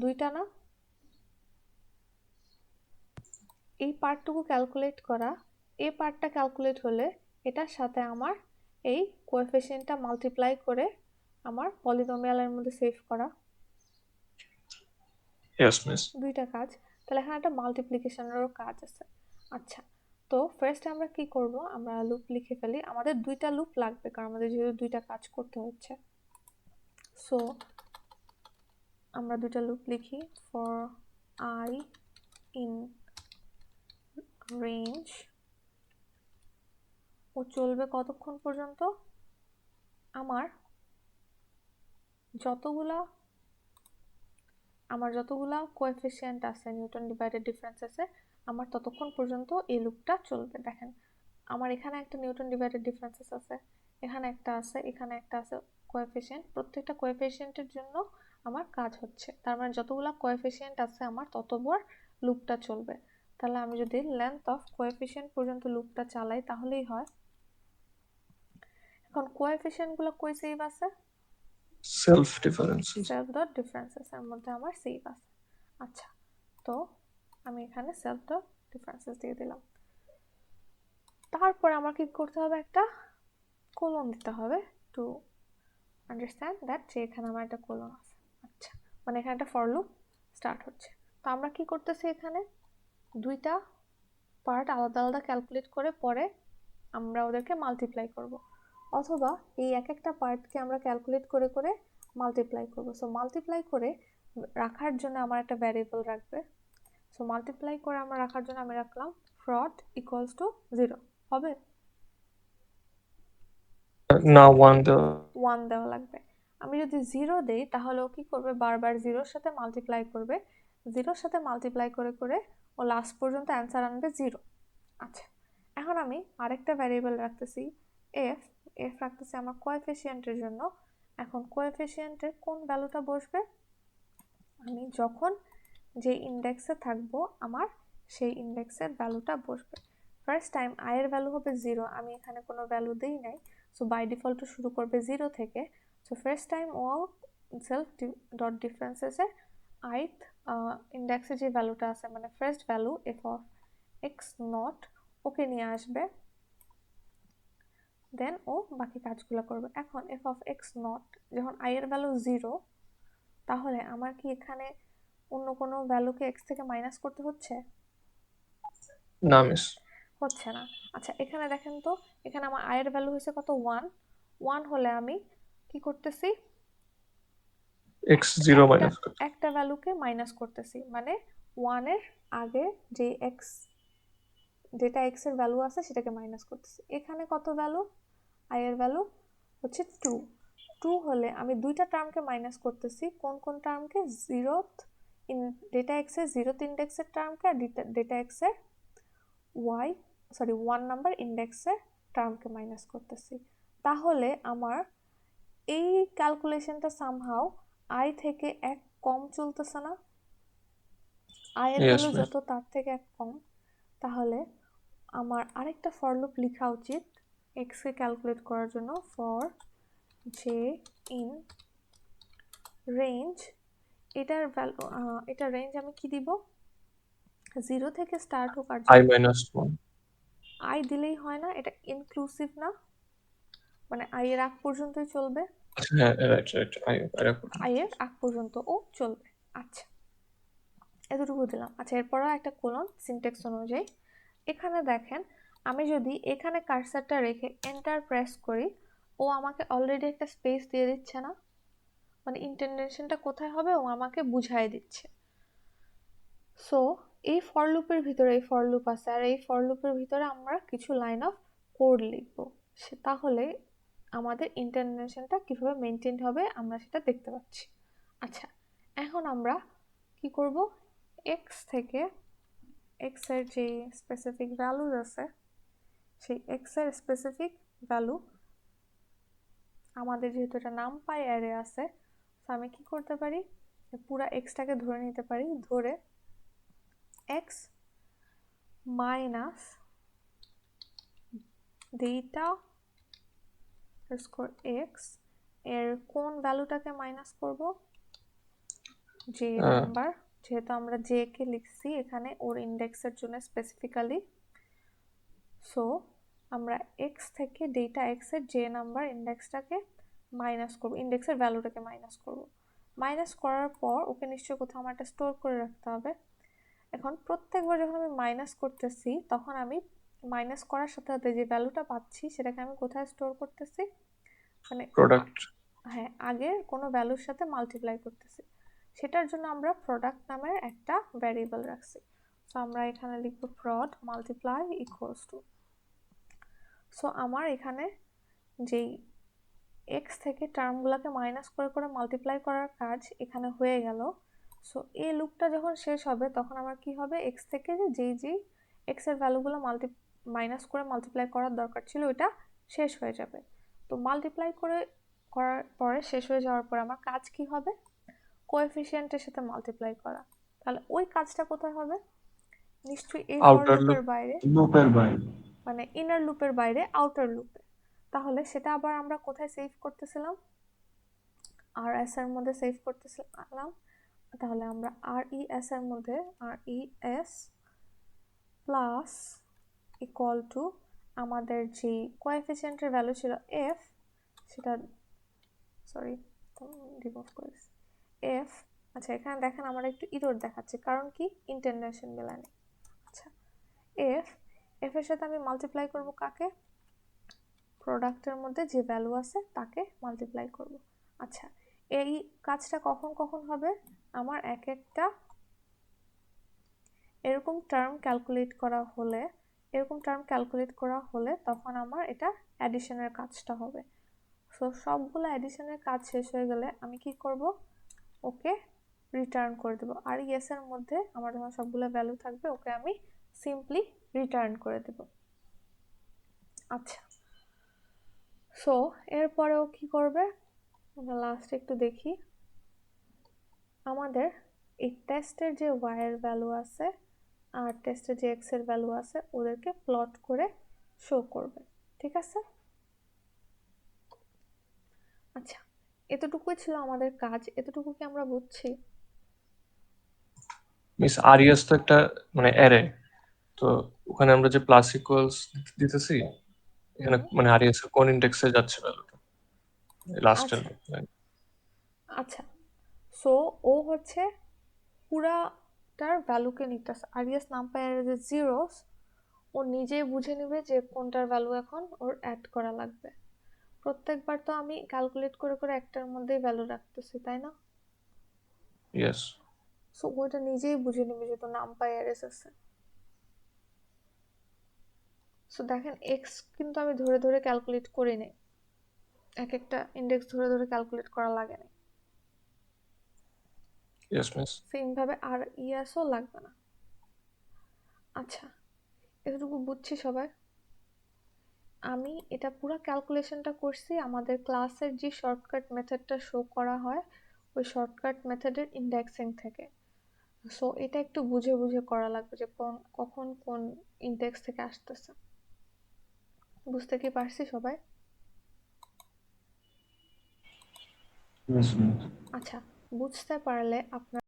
2টা না? এই পার্টটুকু ক্যালকুলেট করা, এই পার্টটা ক্যালকুলেট হলে এটার সাথে আমার এই কোএফিসিয়েন্টটা মাল্টিপ্লাই করে আমার পলিনোমিয়ালের মধ্যে সেভ করা, ইয়েস মিস 2টা কাজ। তাহলে এখানে একটা মাল্টিপ্লিকেশনেরও কাজ আছে। আচ্ছা, তো ফার্স্ট আমরা কি করব? আমরা লুপ লিখে ফেলি। আমাদের 2টা লুপ লাগবে কারণ আমাদের যেহেতু 2টা কাজ করতে হচ্ছে। সো আমরা 2টা লুপ লিখি। ফর I ইন রেঞ্জ, ও চলবে কতক্ষণ পর্যন্ত? আমার যতগুলা কোএফিসিয়েন্ট আছে নিউটন ডিভাইডেড ডিফারেন্সেসে, আমার ততক্ষণ পর্যন্ত এই লুপটা চলবে। দেখেন, আমার এখানে একটা নিউটন ডিভাইডেড ডিফারেন্সেস আছে, এখানে একটা আছে, এখানে একটা আছে কোএফিসিয়েন্ট। প্রত্যেকটা কোএফিসিয়েন্টের জন্য আমার কাজ হচ্ছে, তার মানে যতগুলা কোএফিসিয়েন্ট আছে আমার ততবার লুপটা চলবে। তাহলে আমি যদি লেন্থ অফ কোএফিসিয়েন্ট পর্যন্ত লুপটা চালাই তাহলেই হয়। এখন কোএফিসিয়েন্টগুলো কই সেভ আছে? Self differences self dot differences এর মধ্যে আমার সেভ আছে। আচ্ছা, তো আমি এখানে সেলফ ডট ডিফারেন্সেস দিয়ে দিলাম। তারপরে আমার কি করতে হবে? একটা কোলন দিতে হবে টু আন্ডারস্ট্যান্ড দ্যাট যে এখানে আমার একটা কোলন আছে। আচ্ছা, মানে এখানে একটা ফর লুপ স্টার্ট হচ্ছে। তো আমরা কি করতেছি? এখানে 2টা পার্ট আলাদা আলাদা ক্যালকুলেট করে পরে আমরা ওদেরকে মাল্টিপ্লাই করব, অথবা এই এক একটা পার্টকে আমরা ক্যালকুলেট করে করে মাল্টিপ্লাই করব। সো মাল্টিপ্লাই করে রাখার জন্য আমার একটা ভ্যারিয়েবল রাখবে। সো মাল্টিপ্লাই করে আমরা রাখার জন্য আমি রাখলাম ফ্রড ইকুয়ালস টু 0 হবে না 1 দেওয়া 1 দেওয়া লাগবে। আমি যদি 0 দেই তাহলে ও কি করবে? বারবার 0-র সাথে মাল্টিপ্লাই করবে, 0-র সাথে মাল্টিপ্লাই করে করে ও লাস্ট পর্যন্ত অ্যান্সার আনবে 0। আচ্ছা, এখন আমি আরেকটা ভ্যারিয়েবল রাখতেছি এফ রাখতেছি আমার কোএফিসিয়েন্টের জন্য। এখন কোএফিসিয়েন্টের কোন ভ্যালুটা বসবে? আমি যখন যে ইন্ডেক্সে থাকবো আমার সেই ইন্ডেক্সের ভ্যালুটা বসবে। ফার্স্ট টাইম আই এর ভ্যালু হবে 0, আমি এখানে কোনো ভ্যালু দেই নাই, সো বাই ডিফল্ট শুরু করবে 0 থেকে। সো ফার্স্ট টাইম ও সেলফ ডট ডিফারেন্সেসে আইথ ইন্ডেক্সে যে ভ্যালুটা আছে মানে first value F of x not okay নিয়ে আসবে, দেন ও বাকি কাজগুলো করবে। এখন এফ অফ এক্স নট যখন আই এর ভ্যালু 0, তাহলে আমার কি এখানে অন্য কোনো ভ্যালুকে এক্স থেকে মাইনাস করতে হচ্ছে? না মিস হচ্ছে না। আচ্ছা, এখানে দেখেন তো, এখানে আমার আই এর ভ্যালু হয়েছে কত? 1 হলে আমি কি করতেছি? x 0 একটা মাইনাস একটা ভ্যালুকে মাইনাস করতেছি, মানে 1 এর আগে যে এক্স ডেটা এক্স এর ভ্যালু আছে সেটাকে মাইনাস করতেছি। এখানে কত ভ্যালু? আই এর ভ্যালু হচ্ছে 2 হলে আমি 2টা টার্মকে মাইনাস করতেছি। কোন কোন টার্মকে? 0th ডেটা এক্স এর 0th ইন্ডেক্সের টার্মকে আর ডেটা এক্স এর ওয়াই 1 নাম্বার ইন্ডেক্সের টার্মকে মাইনাস করতেছি। তাহলে আমার এই ক্যালকুলেশনটা সামহাও i থেকে 1 কম চলতেছে না? i এর Yes, ভ্যালু miss. যত তার থেকে 1 কম। তাহলে আমার আরেকটা ফর লুপ লেখা উচিত x কে ক্যালকুলেট করার জন্য, ফর j ইন রেঞ্জ। এটার ভ্যালু, এটা রেঞ্জ আমি কি দিব? 0 থেকে স্টার্ট হোক আর I minus 1. i দিলেই হয় না? এটা ইনক্লুসিভ না? মানে i এর আগ পর্যন্তই চলবে? হ্যাঁ, রাইট। i এর আগ পর্যন্ত ও চলবে। আচ্ছা, এতটুকু দিলাম। আচ্ছা, এরপরও একটা কোলন সিনট্যাক্স অনুযায়ী। এখানে দেখেন, আমি যদি এখানে কার্সারটা রেখে এন্টার প্রেস করি, ও আমাকে অলরেডি একটা স্পেস দিয়ে দিচ্ছে না? মানে ইন্টেনশনটা কোথায় হবে ও আমাকে বুঝাই দিচ্ছে। সো এই ফর লুপের ভিতরে এই ফর লুপ আছে, আর এই ফর লুপের ভিতরে আমরা কিছু লাইন অফ কোড লিখবো। তাহলে আমাদের ইন্টেনশনটা কিভাবে মেনটেন হবে আমরা সেটা দেখতে পাচ্ছি। আচ্ছা, এখন আমরা কি করব? x থেকে x এর যে স্পেসিফিক ভ্যালুজ আছে, সেই x এর স্পেসিফিক ভ্যালু, আমাদের যেহেতু এটা নামপাই অ্যারে আছে, তো আমি কি করতে পারি? পুরা এক্সটাকে ধরে নিতে পারি, ধরে x মাইনাস ডেটা x এর কোন ভ্যালুটাকে মাইনাস করব? যে নাম্বার, যেহেতু আমরা জে কে লিখছি এখানে ওর ইন্ডেক্সের জন্য স্পেসিফিক্যালি, সো আমরা x থেকে ডেটা x এর যে নাম্বার ইন্ডেক্সটাকে মাইনাস করব, ইন্ডেক্সের ভ্যালুটাকে মাইনাস করব। মাইনাস করার পর ওকে নিশ্চয়ই কোথাও আমার একটা স্টোর করে রাখতে হবে। এখন প্রত্যেকবার যখন আমি মাইনাস করতেছি, তখন আমি মাইনাস করার সাথে সাথে যে ভ্যালুটা পাচ্ছি সেটাকে আমি কোথায় স্টোর করতেছি? মানে প্রোডাক্ট। হ্যাঁ, আগের কোনো ভ্যালুর সাথে মাল্টিপ্লাই করতেছি। সেটার জন্য আমরা প্রোডাক্ট নামের একটা ভ্যারিয়েবল রাখছি। সো আমরা এখানে লিখব prod multiply equals to, so আমার এখানে যেই এক্স থেকে টার্মগুলোকে মাইনাস করে করে মাল্টিপ্লাই করার কাজ এখানে হয়ে গেল। সো এই লুপটা যখন শেষ হবে তখন আমার কি হবে? এক্স থেকে যেই এক্স এর ভ্যালুগুলো মাইনাস করে মাল্টিপ্লাই করার দরকার ছিল ওইটা শেষ হয়ে যাবে। তো মাল্টিপ্লাই করার পরে শেষ হয়ে যাওয়ার পর আমার কাজ কি হবে? কোএফিসিয়েন্টের সাথে মাল্টিপ্লাই করা। তাহলে ওই কাজটা কোথায় হবে? নিশ্চয়ই এই ফর আউটার লুপের লুপ। বাইরে, লুপের বাইরে। মানে ইনার লুপের বাইরে, আউটার লুপে। তাহলে সেটা আবার আমরা কোথায় সেভ করতেছিলাম? আর এস এর মধ্যে সেভ করতেছিলাম। তাহলে আমরা আর ই এস এর মধ্যে আর e s plus equal to আমাদের যে কোএফিসিয়েন্টের ভ্যালু ছিল এফ, সেটা সরি রিমুভ করেছি এফ। আচ্ছা, এখানে দেখেন আমার একটু ইরর দেখাচ্ছে, কারণ কি? ইন্টারন্যাশনাল মিলানি। আচ্ছা, এফ এর সাথে আমি মাল্টিপ্লাই করব কাকে? প্রোডাক্টের মধ্যে যে ভ্যালু আছে তাকে মাল্টিপ্লাই করব। আচ্ছা, এই কাজটা কখন কখন হবে? আমার এক একটা এরকম টার্ম ক্যালকুলেট করা হলে তখন আমার এটা অ্যাডিশনের কাজটা হবে। সো সবগুলো অ্যাডিশনের কাজ শেষ হয়ে গেলে আমি কি করব? ওকে রিটার্ন করে দেব। আর ইয়েস এর মধ্যে আমার যখন সবগুলো ভ্যালু থাকবে ওকে আমি সিম্পলি রিটার্ন করে দেব। আচ্ছা, সো এরপরেও কি করবে? আমরা লাস্ট একটু দেখি। আমাদের এই টেস্টের যে y এর ভ্যালু আছে আর টেস্টের যে x এর ভ্যালু আছে ওদেরকে প্লট করে শো করবে। ঠিক আছে? আচ্ছা, এতটুকুই ছিল আমাদের কাজ। এতটুকু কি আমরা বুঝছি? মিস আরিয়াস তো একটা মানে অ্যারে, তো ওখানে আমরা যে প্লাস ইকুয়ালস দিতেছি, এখানে মানে আরিয়াস কোন ইন্ডেক্সে যাচ্ছে ভ্যালুটা লাস্টের। আচ্ছা, সো ও হচ্ছে পুরাটার ভ্যালুকে নিতেছে। আরিয়াস নামপাই যে জিরোস, ও নিজেই বুঝে নেবে যে কোনটার ভ্যালু এখন ওর অ্যাড করা লাগবে। প্রত্যেকবার তো আমি ক্যালকুলেট করে করে একটার মধ্যেই ভ্যালু রাখতেছি, তাই না? ইয়েস। সো ওইটা নিজেই বুঝে নেবে যে তো নামপাই অ্যারেস আছে। সো দেখেন, এক্স কিন্তু আমি ধরে ধরে ক্যালকুলেট করি নাই, এক একটা ইন্ডেক্স ধরে ধরে ক্যালকুলেট করা লাগে না। Yes miss. সেম ভাবে আর ইয়াসও লাগবে না। আচ্ছা, এতটুকু বুঝছি সবাই? আমি এটা পুরো ক্যালকুলেশনটা করছি আমাদের ক্লাসের যে শর্টকাট মেথডটা শো করা হয় ওই শর্টকাট মেথডের ইন্ডেক্সিং থেকে। সো এটা একটু বুঝে বুঝে করা লাগবে যে কখন কোন ইন্ডেক্স থেকে আসতেছে। বুঝতে কি পারছি সবাই? Yes, ma'am. আচ্ছা, বুঝতে পারলে আপনার